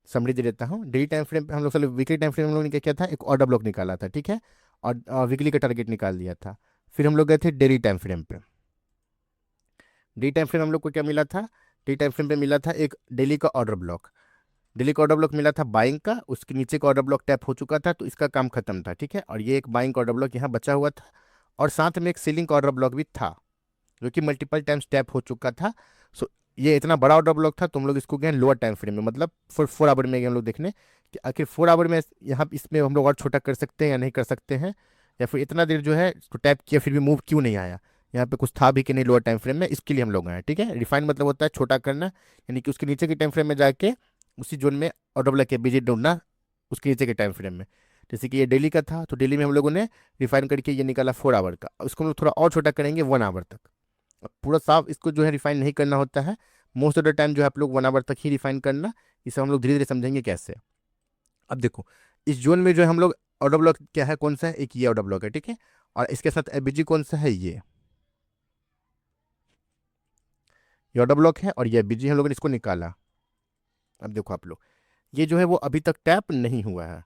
समरी दे देता हूँ। डेली टाइम फ्रेम पे हम लोग वीकली टाइम फ्रेम हम लोग ने क्या किया था, एक ऑर्डर ब्लॉक निकाला था। ठीक है, और वीकली का टारगेट निकाल दिया था। फिर हम लोग गए थे डेली टाइम फ्रेम पे। डेली टाइम फ्रेम हम लोग को क्या मिला था? डेली टाइम फ्रेम पे मिला था एक डेली का ऑर्डर ब्लॉक। डेली का ऑर्डर ब्लॉक मिला था बाइंग का, उसके नीचे का ऑर्डर ब्लॉक टैप हो चुका था, तो इसका काम खत्म था, ठीक है। और ये एक बाइंग का ऑर्डर ब्लॉक यहाँ बचा हुआ था, और साथ में एक सेलिंग का ऑर्डर ब्लॉक भी था जो कि मल्टीपल टाइम्स टैप हो चुका था। सो ये इतना बड़ा ऑर्डर ब्लॉक था, तुम लोग इसको गए लोअर टाइम फ्रेम में, मतलब 4 आवर में गए हम लोग देखने कि आखिर 4 आवर में यहाँ इसमें हम लोग और छोटा कर सकते हैं या नहीं कर सकते हैं, या फिर इतना देर जो है इसको टैप किया फिर भी मूव क्यों नहीं आया, यहाँ पे कुछ था भी कि नहीं लोअर टाइम फ्रेम में। इसके लिए हम लोग आए, ठीक है। रिफाइन मतलब होता है छोटा करना, यानी कि उसके नीचे के टाइम फ्रेम में जाके उसी जोन में ऑर्डर ब्लॉक के बीजे ढूंढना उसके नीचे के टाइम फ्रेम में। जैसे कि ये डेली का था, तो डेली में हम लोगों ने रिफाइन करके ये निकाला 4 आवर का, उसको हम लोग थोड़ा और छोटा करेंगे 1 आवर तक। अब पूरा साफ इसको जो है रिफाइन नहीं करना होता है, मोस्ट ऑफ द टाइम जो है आप लोग 1 आवर तक ही रिफाइन करना। इसे हम लोग धीरे धीरे समझेंगे कैसे। अब देखो इस जोन में जो है हम लोग ऑर्डर ब्लॉक क्या है, कौन सा है, एक ये ऑर्डर ब्लॉक है, ठीक है। और इसके साथ एबीजी कौन सा है, ये ऑर्डर ब्लॉक है, और ये एबीजी हम लोगों ने इसको निकाला। अब देखो आप लोग, ये जो है वो अभी तक टैप नहीं हुआ है,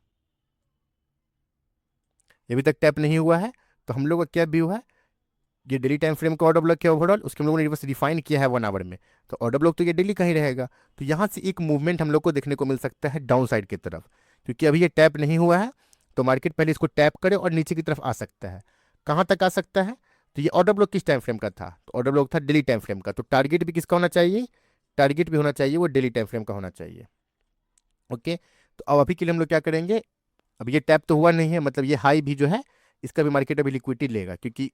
ये अभी तक टैप नहीं हुआ है। तो हम लोग का क्या भी हुआ है, ये डेली टाइम फ्रेम का ऑर्डर ब्लॉक क्या ओवरऑल उसके हम लोगों ने बस रिफाइन किया है 1 आवर में, तो ऑर्डर ब्लॉक तो ये डेली का ही रहेगा। तो यहाँ से एक मूवमेंट हम लोग को देखने को मिल सकता है डाउन साइड की तरफ, क्योंकि अभी ये टैप नहीं हुआ है, तो मार्केट पहले इसको टैप करे और नीचे की तरफ आ सकता है। कहाँ तक आ सकता है? तो ये ऑर्डर ब्लॉक किस टाइम फ्रेम का था? तो ऑर्डर ब्लॉक था डेली टाइम फ्रेम का, तो टारगेट भी किसका होना चाहिए? टारगेट भी होना चाहिए वो डेली टाइम फ्रेम का होना चाहिए। ओके, तो अब अभी के लिए हम लोग क्या करेंगे, अब ये टैप तो हुआ नहीं है, मतलब ये हाई भी जो है इसका भी मार्केट अभी लिक्विडिटी लेगा, क्योंकि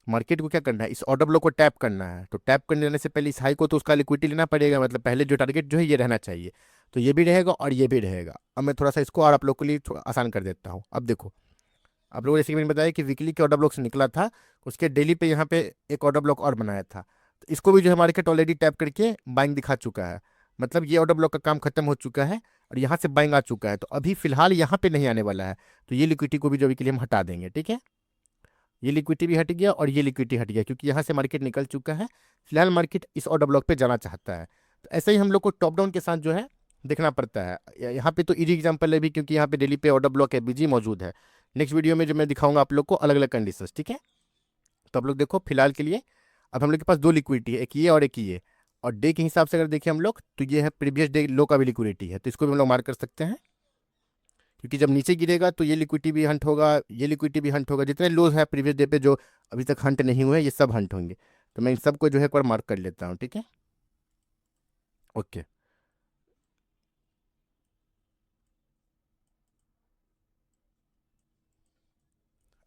मार्केट को क्या करना है, इस ऑर्डर ब्लॉक को टैप करना है। तो टैप करने जाने से पहले इस हाई को तो उसका लिक्विडिटी लेना पड़ेगा, मतलब पहले जो टारगेट जो है ये रहना चाहिए। तो ये भी रहेगा और ये भी रहेगा। अब मैं थोड़ा सा इसको और आप लोग के लिए थोड़ा आसान कर देता हूँ। अब देखो आप लोगों जैसे कि मैंने बताया कि वीकली के ऑर्डर ब्लॉक से निकला था, उसके डेली पे यहाँ पे एक ऑर्डर ब्लॉक और बनाया था, तो इसको भी जो है मार्केट ऑलरेडी टैप करके बाइंग दिखा चुका है, मतलब ये ऑर्डर ब्लॉक का काम खत्म हो चुका है और यहाँ से बाइंग आ चुका है। तो अभी फिलहाल यहाँ पे नहीं आने वाला है, तो ये लिक्विडिटी को भी जो अभी के लिए हम हटा देंगे, ठीक है। ये लिक्विडिटी भी हट गया और ये लिक्विडिटी हट गया, क्योंकि यहाँ से मार्केट निकल चुका है। फिलहाल मार्केट इस ऑर्डर ब्लॉक पे जाना चाहता है, तो ऐसे ही हम लोग को टॉप डाउन के साथ जो है देखना पड़ता है। यहाँ पे तो इजी एग्जांपल है भी, क्योंकि यहाँ पे डेली पे ऑर्डर ब्लॉक है बीजी मौजूद है। नेक्स्ट वीडियो में जो मैं दिखाऊंगा आप लोग को अलग अलग कंडीशंस, ठीक है। तो आप लोग देखो फिलहाल के लिए अब हम लोग के पास दो लिक्विडिटी है, एक ये और एक ये। और डे के हिसाब से अगर देखें हम लोग, तो ये है प्रीवियस डे लो का भी लिक्विडिटी है, तो इसको भी हम लोग मार्क कर सकते हैं, क्योंकि जब नीचे गिरेगा तो ये लिक्विडिटी भी हंट होगा, ये लिक्विडिटी भी हंट होगा। जितने लोज है प्रीवियस डे पे जो अभी तक हंट नहीं हुए ये सब हंट होंगे। तो मैं इन सबको जो है एक बार मार्क कर लेता हूँ, ठीक है। ओके,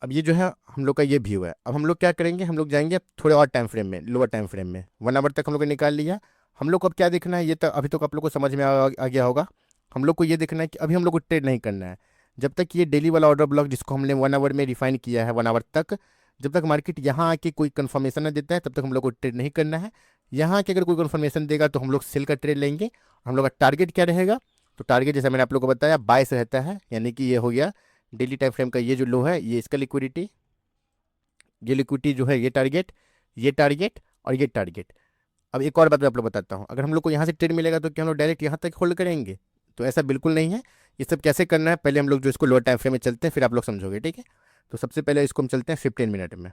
अब ये जो है हम लोग का ये व्यू है। अब हम लोग क्या करेंगे, हम लोग जाएंगे अब थोड़े और टाइम फ्रेम में, लोअर टाइम फ्रेम में 1 आवर तक हम लोग ने निकाल लिया। हम लोग को अब क्या देखना है, ये तो अभी तक आप लोग को समझ में आ गया होगा। हम लोग को ये देखना है कि अभी हम लोग को ट्रेड नहीं करना है जब तक ये डेली वाला ऑर्डर ब्लॉक जिसको हमने 1 आवर में रिफाइन किया है 1 आवर तक, जब तक मार्केट यहाँ आके कोई कंफर्मेशन न देता है तब तक हम लोग को ट्रेड नहीं करना है। यहाँ आके अगर कोई कंफर्मेशन देगा तो हम लोग सेल का ट्रेड लेंगे। हम लोग का टारगेट क्या रहेगा, तो टारगेट जैसा मैंने आप लोग को बताया बायस रहता है, यानी कि ये हो गया डेली टाइम फ्रेम का ये जो लो है ये इसका लिक्विडिटी, ये लिक्विडिटी जो है ये टारगेट, ये टारगेट और ये टारगेट। अब एक और बात मैं आप लोग बताता हूँ, अगर हम लोग को यहाँ से ट्रेड मिलेगा तो क्या हम लोग डायरेक्ट यहाँ तक होल्ड करेंगे? तो ऐसा बिल्कुल नहीं है। ये सब कैसे करना है, पहले हम लोग जो इसको लोअर टाइम फ्रेम में चलते हैं फिर आप लोग समझोगे, ठीक है। तो सबसे पहले इसको हम चलते हैं 15 मिनट में।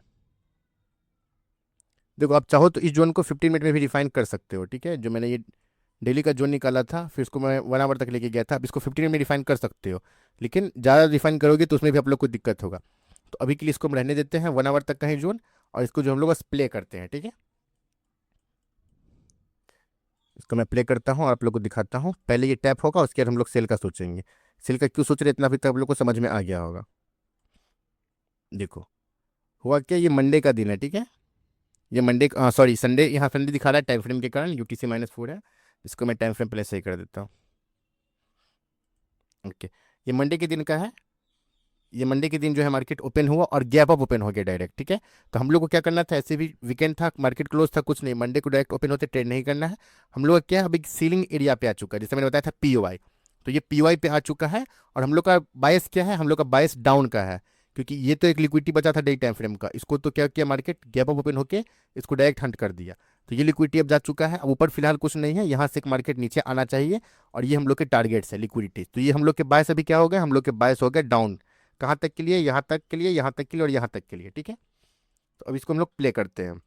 देखो आप चाहो तो इस जोन को 15 मिनट में भी रिफाइन कर सकते हो, ठीक है। जो मैंने ये डेली का जोन निकाला था फिर इसको मैं 1 आवर तक लेके गया था, अब इसको 15 में रिफाइन कर सकते हो, लेकिन ज़्यादा रिफाइन करोगे तो उसमें भी आप लोग को दिक्कत होगा। तो अभी के लिए इसको हम रहने देते हैं 1 आवर तक का ही जोन, और इसको जो हम लोग बस प्ले करते हैं, ठीक है। इसको मैं प्ले करता हूँ और आप लोग को दिखाता हूँ। पहले ये टैप होगा उसके बाद हम लोग सेल का सोचेंगे। सेल का क्यों सोच रहे हैं इतना, अभी तक आप लोग को समझ में आ गया होगा। देखो हुआ क्या, ये मंडे का दिन है, ठीक है। ये मंडे सॉरी संडे, यहाँ संडे दिखा रहा है टाइम फ्रेम के कारण UTC-4 है। इसको मैं टाइम फ्रेम पहले सही कर देता हूँ। ओके, ये मंडे के दिन का है। ये मंडे के दिन जो है मार्केट ओपन हुआ और गैप अप ओपन हो गया डायरेक्ट, ठीक है। तो हम लोग को क्या करना था, ऐसे भी वीकेंड था मार्केट क्लोज था, कुछ नहीं, मंडे को डायरेक्ट ओपन होते ट्रेड नहीं करना है। हम लोग का क्या है, अभी सीलिंग एरिया पे आ चुका है, जैसे मैंने बताया था POI, तो ये POI पे आ चुका है। और हम लोग का बायस क्या है, हम लोग का बायस डाउन का है, क्योंकि ये तो एक लिक्विडिटी बचा था डे टाइम फ्रेम का, इसको तो क्या किया मार्केट गैप अप ओपन होकर इसको डायरेक्ट हंट कर दिया। तो ये लिक्विडिटी अब जा चुका है, अब ऊपर फिलहाल कुछ नहीं है, यहाँ से मार्केट नीचे आना चाहिए। और ये हम लोग के टारगेट्स है लिक्विडिटी, तो ये हम लोग के बायस अभी क्या हो गए, हम लोग के बायस हो गए डाउन। कहाँ तक के लिए, यहाँ तक के लिए, यहाँ तक के लिए और यहाँ तक के लिए, ठीक है। तो अब इसको हम लोग प्ले करते हैं।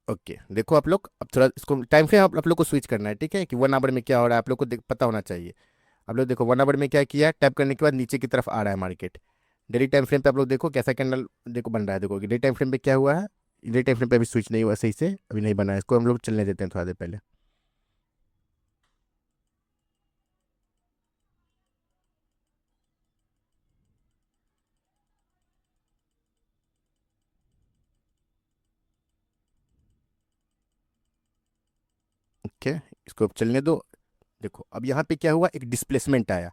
ओके, देखो आप लोग, अब थोड़ा इसको टाइम फ्रेम आप लोग को स्विच करना है, ठीक है, कि 1 आवर में क्या हो रहा है आप लोग को पता होना चाहिए। आप लोग देखो 1 आवर में क्या किया है, टैप करने के बाद नीचे की तरफ आ रहा है मार्केट। डेली टाइम फ्रेम पे आप लोग देखो कैसा कैंडल देखो बन रहा है, देखो डेली टाइम फ्रेम पे क्या हुआ है। डेली टाइम फ्रेम पे अभी स्विच नहीं हुआ सही से, अभी नहीं बना है, इसको हम लोग चलने देते हैं थोड़ा देर पहले। ओके, इसको अब चलने दो। देखो अब यहाँ पे क्या हुआ, एक डिस्प्लेसमेंट आया।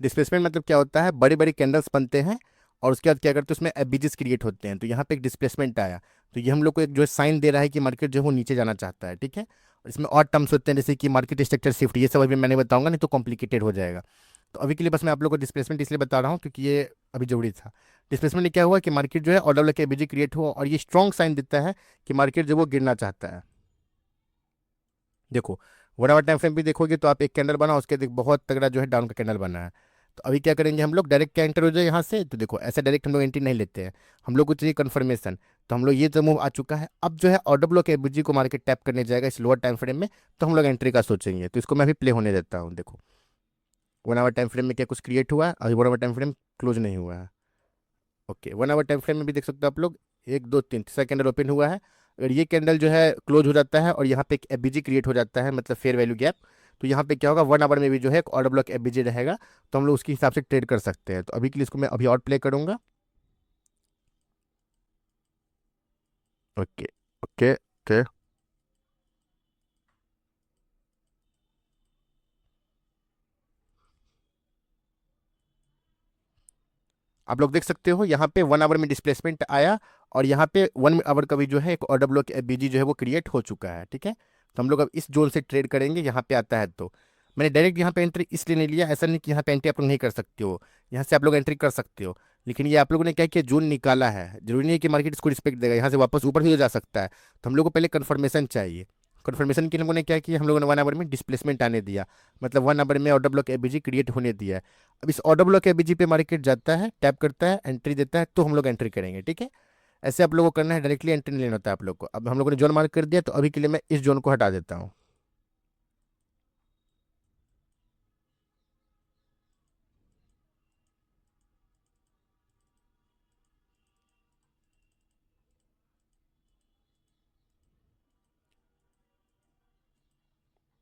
डिस्प्लेसमेंट मतलब क्या होता है, बड़े बड़े कैंडल्स बनते हैं और उसके बाद क्या करते हैं, उसमें एबीजीज क्रिएट होते हैं। तो यहाँ पे एक डिस्प्लेसमेंट आया, तो ये हम लोग को एक जो है साइन दे रहा है कि मार्केट जो है वो नीचे जाना चाहता है, ठीक है। और इसमें और टर्म्स होते हैं जैसे कि मार्केट स्ट्रक्चर शिफ्ट, ये सब अभी मैंने बताऊंगा, नहीं तो कॉम्प्लिकेटेड हो जाएगा। तो अभी के लिए बस मैं आप लोग को डिस्प्लेसमेंट इसलिए बता रहा हूँ क्योंकि ये अभी जरूरी था। डिस्प्लेसमेंट में क्या हुआ कि मार्केट जो है ऑर्डर लेके एबीजी क्रिएट हुआ और ये स्ट्रॉन्ग साइन देता है कि मार्केट जो वो गिरना चाहता है। देखो 1 आवर टाइम फ्रेम भी देखोगे तो आप एक कैंडल बना, उसके देख बहुत तगड़ा जो है डाउन का कैंडल बना है। तो अभी क्या करेंगे हम लोग, डायरेक्ट क्या एंटर हो जाए यहाँ से, तो देखो ऐसे डायरेक्ट हम लोग एंट्री नहीं लेते हैं, हम लोग को चाहिए कन्फर्मेशन। तो हम लोग ये तो मूव आ चुका है, अब जो है ऑर्डर ब्लॉक एबीजी को मार्केट टैप करने जाएगा इस लोअर टाइम फ्रेम में, तो हम लोग एंट्री का सोचेंगे। तो इसको मैं अभी प्ले होने देता हूँ। देखो 1 आवर टाइम फ्रेम में क्या कुछ क्रिएट हुआ है, अभी 1 आवर टाइम फ्रेम क्लोज नहीं हुआ है। ओके, 1 आवर टाइम फ्रेम में भी देख सकते हो आप लोग, एक दो तीन तीसरा कैंडल ओपन हुआ है। अगर ये कैंडल जो है क्लोज हो जाता है और यहाँ पे एक एफबीजी क्रिएट हो जाता है, मतलब फेयर वैल्यू गैप, तो यहाँ पे क्या होगा, 1 आवर में भी जो है एक ऑर्डर ब्लॉक एफबीजी रहेगा, तो हम लोग उसके हिसाब से ट्रेड कर सकते हैं। तो अभी के लिए इसको मैं अभी और प्ले करूंगा। ओके ओके ओके, आप लोग देख सकते हो यहाँ पे 1 आवर में डिस्प्लेसमेंट आया और यहाँ पे 1 आवर का भी जो है एक ऑर्डर ब्लॉक एफबीजी जो है वो क्रिएट हो चुका है, ठीक है। तो हम लोग अब इस जोन से ट्रेड करेंगे, यहाँ पे आता है। तो मैंने डायरेक्ट यहाँ पे एंट्री इसलिए नहीं लिया, ऐसा नहीं कि यहाँ पे एंट्री आप लोग नहीं कर सकते हो, यहाँ से आप लोग एंट्री कर सकते हो, लेकिन ये आप लोगों ने क्या किया, जोन निकाला है, जरूरी नहीं है कि मार्केट इसको रिस्पेक्ट देगा, यहाँ से वापस ऊपर भी हो जा सकता है। तो हम लोग को पहले कन्फर्मेशन चाहिए। कन्फर्मेशन के लिए हम लोगों ने क्या किया, हम लोगों ने 1 आवर में डिस्प्लेसमेंट आने दिया, मतलब 1 आवर में ऑर्डर ब्लॉक एबीजी क्रिएट होने दिया है। अब इस ऑर्डर ब्लॉक एबीजी पे मार्केट जाता है, टैप करता है, एंट्री देता है, तो हम लोग एंट्री करेंगे, ठीक है। ऐसे आप लोगों को करना है, डायरेक्टली एंट्री नहीं लेना होता है आप लोग को। अब हम लोगों ने जोन मार्क कर दिया, तो अभी के लिए मैं इस जोन को हटा देता हूँ।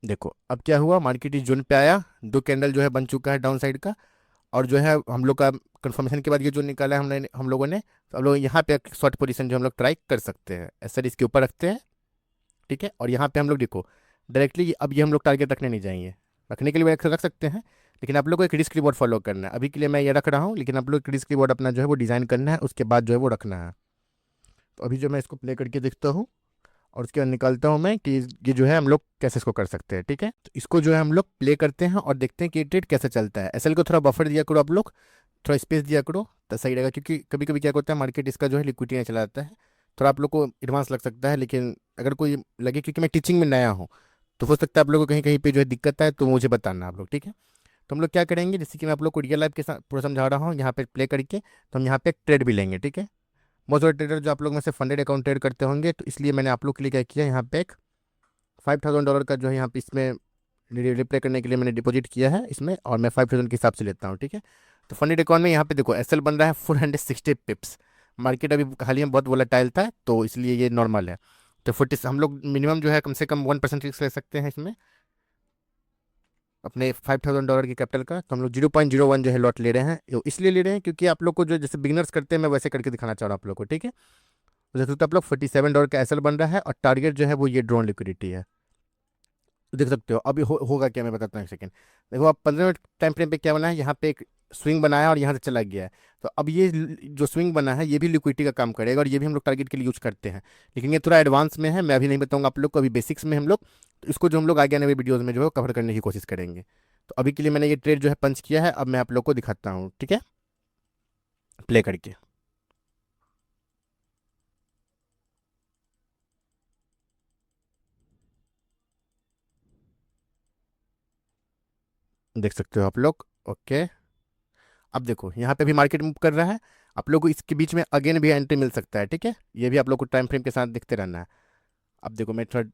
देखो अब क्या हुआ, मार्केट इस जोन पे आया, दो कैंडल जो है बन चुका है डाउन साइड का, और जो है हम लोग का कंफर्मेशन के बाद ये जो निकाला है हमने हम लोगों ने, तो हम लोग यहाँ पे शॉर्ट पोजीशन जो हम लोग ट्राई कर सकते हैं, ऐसा इसके ऊपर रखते हैं, ठीक है। और यहाँ पे हम लोग देखो डायरेक्टली अब ये हम लोग टारगेट रखने नहीं जाएंगे, रखने के लिए रख सकते हैं, लेकिन आप लोग को एक रिस्क रिवॉर्ड फॉलो करना है। अभी के लिए मैं ये रख रहा हूँ, लेकिन आप लोग एक रिस्क रिवॉर्ड अपना जो है वो डिज़ाइन करना है, उसके बाद जो है वो रखना है। तो अभी जो मैं इसको प्ले करके देखता हूँ और उसके बाद निकालता हूँ मैं कि ये जो है हम लोग कैसे इसको कर सकते हैं, ठीक है। तो इसको जो है हम लोग प्ले करते हैं और देखते हैं कि ये ट्रेड कैसे चलता है। एसएल को थोड़ा बफर दिया करो आप लोग, थोड़ा स्पेस दिया करो, तो सही रहेगा, क्योंकि कभी कभी क्या होता है मार्केट इसका जो है लिक्विडिटी नहीं चला जाता है, थोड़ा आप लोग को एडवांस लग सकता है। लेकिन अगर कोई लगे, क्योंकि मैं टीचिंग में नया हूँ, तो हो सकता है आप लोगों को कहीं कहीं पे जो है दिक्कत आए, तो मुझे बताना आप लोग, ठीक है। तो हम लोग क्या करेंगे, जैसे कि मैं आप लोग को रियल लाइफ के साथ पूरा समझा रहा हूँ, यहाँ पे प्ले करके तो हम यहाँ पे एक ट्रेड भी लेंगे, ठीक है। बहुत सारे ट्रेडर जो आप लोग में से फंडेड अकाउंट ट्रेड करते होंगे, तो इसलिए मैंने आप लोग के लिए क्या किया, यहाँ पे एक $5,000 का जो है यहाँ पे इसमें रिप्ले करने के लिए मैंने डिपॉजिट किया है इसमें, और मैं 5,000 के हिसाब से लेता हूँ, ठीक है। तो फंडेड अकाउंट में यहाँ पे देखो एसएल बन रहा है 460 पिप्स। मार्केट अभी हाल ही में बहुत वोलेटाइल था, तो इसलिए ये नॉर्मल है। तो 40 हम लोग मिनिमम जो है कम से कम 1% रिस्क ले सकते हैं इसमें, अपने $5,000 की कैपिटल का। तो हम लोग 0.01 जो है लॉट ले रहे हैं, इसलिए ले रहे हैं क्योंकि आप लोग को जो जैसे बिगनर्स करते हैं मैं वैसे करके दिखाना चाह रहा हूँ आप लोग को, ठीक है। तो जैसे तो आप लोग $47 का एसएल बन रहा है और टारगेट जो है वो ये ड्रोन लिक्विडिटी है। देख सकते हो अभी होगा क्या, मैं बताता हूँ एक सेकंड। देखो अब 15 मिनट टाइम फ्रेम पे क्या बना है, यहाँ पे एक स्विंग बनाया और यहाँ से चला गया है। तो अब ये जो स्विंग बना है ये भी लिक्विडिटी का काम करेगा और ये भी हम लोग टारगेट के लिए यूज करते हैं, लेकिन ये थोड़ा एडवांस में है, मैं अभी नहीं बताऊंगा आप लोग को, अभी बेसिक्स में हम लोग, तो इसको जो हम लोग आगे आने वाले वीडियोज़ में जो है कवर करने की कोशिश करेंगे। तो अभी के लिए मैंने ये ट्रेड जो है पंच किया है, अब मैं आप लोग को दिखाता हूँ, ठीक है, प्ले करके। देख सकते हो आप लोग। ओके, अब देखो यहाँ पे भी मार्केट मूव कर रहा है। आप लोग को इसके बीच में अगेन भी एंट्री मिल सकता है, ठीक है। ये भी आप लोग को टाइम फ्रेम के साथ देखते रहना है। अब देखो मैं थोड़ा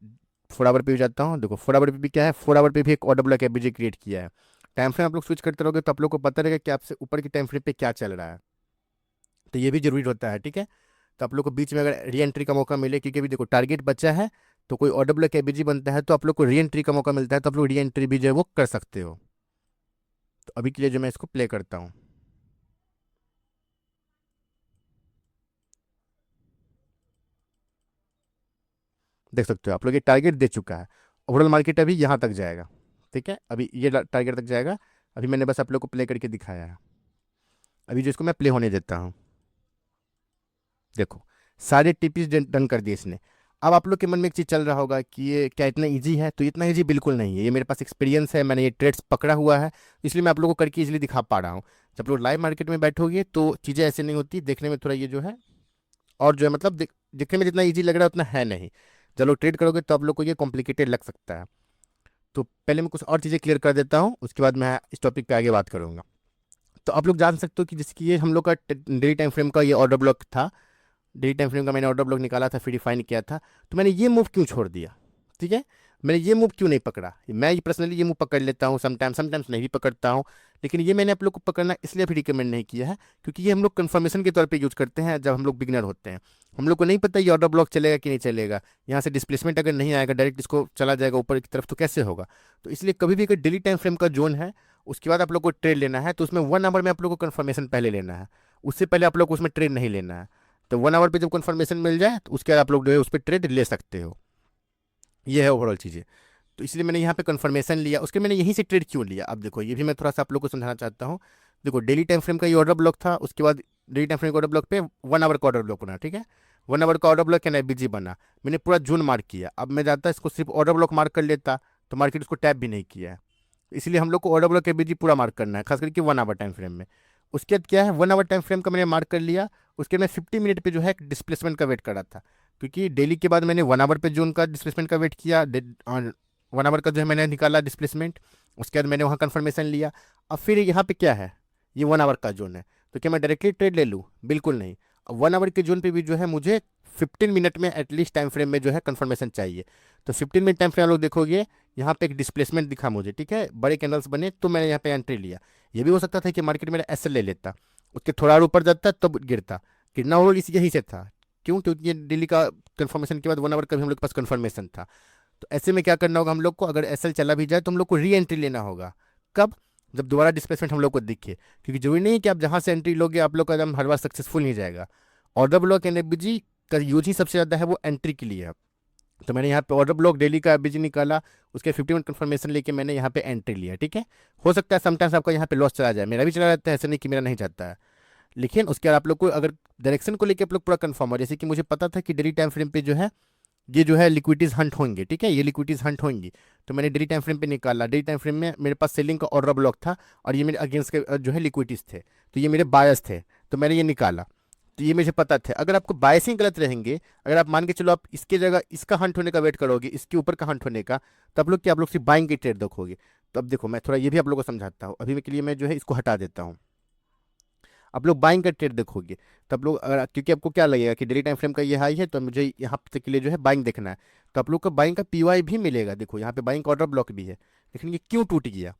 4 आवर पे भी जाता हूँ। देखो 4 आवर पे भी क्या है, 4 आवर पे भी एक ऑर्डर ब्लॉक एबीजी क्रिएट किया है। टाइम फ्रेम आप लोग स्विच करते रहोगे तो आप लोग को पता रहेगा कि आपसे ऊपर की टाइम फ्रेम पे क्या चल रहा है। तो ये भी जरूरी होता है, ठीक है। तो आप लोग को बीच में अगर री एंट्री का मौका मिले, क्योंकि अभी देखो टारगेट बचा है, तो कोई ऑर्डर ब्लॉक एबीजी बनता है तो आप लोग को री एंट्री का मौका मिलता है, तो आप लोग री एंट्री भी जो है वो कर सकते हो। तो अभी के लिए जो मैं इसको प्ले करता हूँ। देख सकते हो आप लोग ये टारगेट दे चुका है। ओवरऑल मार्केट अभी यहाँ तक जाएगा, ठीक है। अभी ये टारगेट तक जाएगा। अभी मैंने बस आप लोग को प्ले करके दिखाया है। अभी जो इसको मैं प्ले होने देता हूँ। देखो सारे टिप्स डन कर दिए इसने। अब आप लोग के मन में एक चीज़ चल रहा होगा कि ये क्या इतना इजी है, तो इतना इजी बिल्कुल नहीं है। ये मेरे पास एक्सपीरियंस है, मैंने ये ट्रेड्स पकड़ा हुआ है, इसलिए मैं आप लोगों को करके इजीली दिखा पा रहा हूँ। जब लोग लाइव मार्केट में बैठोगे तो चीज़ें ऐसे नहीं होती, देखने में थोड़ा ये जो है और जो है मतलब दिखने में जितना इजी लग रहा है उतना है नहीं। जब लोग ट्रेड करोगे तो आप लोग को ये कॉम्प्लिकेटेड लग सकता है। तो पहले मैं कुछ और चीज़ें क्लियर कर देता हूँ, उसके बाद मैं इस टॉपिक पे आगे बात करूँगा। तो आप लोग जान सकते हो कि जैसे कि ये हम लोग का डेली टाइम फ्रेम का ये ऑर्डर ब्लॉक था। डेली टाइम फ्रेम का मैंने ऑर्डर ब्लॉक निकाला था, फिर डिफाइन किया था। तो मैंने ये मूव क्यों छोड़ दिया, ठीक है। मैंने ये मूव क्यों नहीं पकड़ा, मैं ये पर्सनली ये मूव पकड़ लेता हूँ, समटाइम्स नहीं भी पकड़ता हूँ। लेकिन ये मैंने आप लोग को पकड़ना इसलिए भी रिकमेंड नहीं किया है, क्योंकि ये हम लोग कन्फर्मेशन के तौर पे यूज़ करते हैं जब हम लोग बिगनर होते हैं। हम लोग को नहीं पता ये ऑर्डर ब्लॉक चलेगा कि नहीं चलेगा। यहाँ से डिस्प्लेसमेंट अगर नहीं आएगा, डायरेक्ट इसको चला जाएगा ऊपर की तरफ, तो कैसे होगा। तो इसलिए कभी भी अगर डेली टाइम फ्रेम का जोन है, उसके बाद आप लोग को ट्रेड लेना है, तो उसमें 1 आवर में आप लोग को कन्फर्मेशन पहले लेना है। उससे पहले आप लोग को उसमें ट्रेड नहीं लेना है। तो 1 आवर पे जब कन्फर्मेशन मिल जाए तो उसके बाद आप लोग जो है उस पर ट्रेड ले सकते हो। ये है ओवरऑल चीज़ें। तो इसलिए मैंने यहाँ पे कन्फर्मेशन लिया, उसके मैंने यहीं से ट्रेड क्यों लिया। अब देखो ये भी मैं थोड़ा सा आप लोग को समझाना चाहता हूँ। देखो डेली टाइम फ्रेम का ये ऑर्डर ब्लॉक था, उसके बाद डेली टाइम फ्रेम का ऑर्डर ब्लॉक पे 1 आवर का ऑर्डर ब्लॉक बना, ठीक है। 1 आवर का ऑर्डर ब्लॉक एनआईबीजी बना। मैंने पूरा जून मार्क किया। अब मैं जाता इसको सिर्फ ऑर्डर ब्लॉक मार्क कर लेता तो मार्केट उसको टैप भी नहीं किया है। इसलिए हम लोग को ऑर्डर ब्लॉक एबीजी पूरा मार्क करना है, खास करके 1 आवर टाइम फ्रेम में। उसके बाद क्या है, 1 आवर टाइम फ्रेम का मैंने मार्क कर लिया। उसके बाद मैं 50 मिनट पे जो है डिस्प्लेसमेंट का वेट कर रहा था, क्योंकि डेली के बाद मैंने 1 आवर पे जोन का डिस्प्लेसमेंट का वेट किया, और 1 आवर का जो है मैंने निकाला डिस्प्लेसमेंट। उसके बाद मैंने वहाँ कन्फर्मेशन लिया। अब फिर यहाँ पे क्या है, ये 1 आवर का जोन है, तो क्या मैं डायरेक्टली ट्रेड ले लूँ, बिल्कुल नहीं। अब 1 आवर के जोन पे भी जो है मुझे 15 मिनट में एटलीस्ट टाइम फ्रेम में जो है कन्फर्मेशन चाहिए। तो 15 मिनट टाइम फ्रेम आप लोग देखोगे, यहाँ पे एक डिस्प्लेसमेंट दिखा मुझे, ठीक है, बड़े कैंडल्स बने, तो मैंने यहाँ पे एंट्री लिया। ये भी हो सकता था कि मार्केट मेरा ऐसे ले लेता, उसके थोड़ा और ऊपर जाता तब गिरता। गिरना वो इस यहीं से था, क्यों, क्योंकि ये डेली का कन्फर्मेशन के बाद 1 आवर का भी हम लोग के पास कन्फर्मेशन था। तो ऐसे में क्या करना होगा हम लोग को, अगर एसएल चला भी जाए तो हम लोग को री एंट्री लेना होगा। कब, जब दोबारा डिस्प्लेसमेंट हम लोग को दिखे, क्योंकि जरूरी नहीं है कि आप जहाँ से एंट्री लोगे आप लोग का एकदम हर बार सक्सेसफुल नहीं जाएगा। ऑर्डर ब्लॉक एंड एफबीजी का यूज ही सबसे ज़्यादा है वो एंट्री के लिए है। तो मैंने यहाँ पे ऑर्डर ब्लॉक डेली का एफबीजी निकाला, उसके 50 मिनट कन्फर्मेशन लेके मैंने यहाँ पे एंट्री लिया, ठीक है। हो सकता है समटाइम्स आपका यहाँ पे लॉस चला जाए, मेरा भी चला जाता है, ऐसे नहीं कि मेरा नहीं जाता है। लेकिन उसके बाद आप लोग को अगर डायरेक्शन को लेकर आप लोग पूरा कंफर्म हो, जैसे कि मुझे पता था कि डेली टाइम फ्रेम पे जो है ये जो है लिक्विडिटीज हंट होंगे, ठीक है, ये लिक्विडिटीज हंट होंगी। तो मैंने डेली टाइम फ्रेम पे निकाला। डेली टाइम फ्रेम में मेरे पास सेलिंग का ऑर्डर ब्लॉक था, और ये मेरे अगेंस्ट के जो है लिक्विडिटीज थे, तो ये मेरे बायस थे, तो मैंने ये निकाला। तो ये मुझे पता थे, अगर आपको बायसिंग गलत रहेंगे, अगर आप मान के चलो आप इसके जगह इसका हंट होने का वेट करोगे, इसके ऊपर का हंट होने का, तो आप लोग क्या, आप लोग सिर्फ बाइंग की ट्रेड देखोगे। तो अब देखो मैं थोड़ा ये भी आप लोग को समझाता हूँ। अभी के लिए मैं जो है इसको हटा देता हूँ। आप लोग बाइंग का ट्रेड देखोगे, तब लोग अगर, क्योंकि आपको क्या लगेगा कि डेली टाइम फ्रेम का ये हाई है तो मुझे यहाँ तक के लिए जो है बाइंग देखना है, तो आप लोग को बाइंग का पीवाई भी मिलेगा। देखो यहाँ पे बाइंग का ऑर्डर ब्लॉक भी है, लेकिन ये क्यों टूट गया,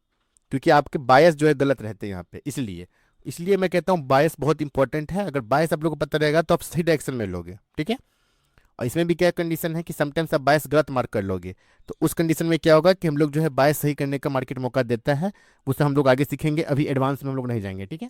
क्योंकि आपके बायस जो है गलत रहते हैं यहाँ पे, इसलिए इसलिए मैं कहता हूँ बायस बहुत इंपॉर्टेंट है। अगर बायस आप लोग को पता रहेगा तो आप सही डायरेक्शन में लोगे, ठीक है। और इसमें भी क्या कंडीशन है कि समटाइम्स आप बायस गलत मार्क कर लोगे, तो उस कंडीशन में क्या होगा कि हम लोग जो है बायस सही करने का मार्केट मौका देता है, उससे हम लोग आगे सीखेंगे, अभी एडवांस में हम लोग नहीं जाएंगे, ठीक है।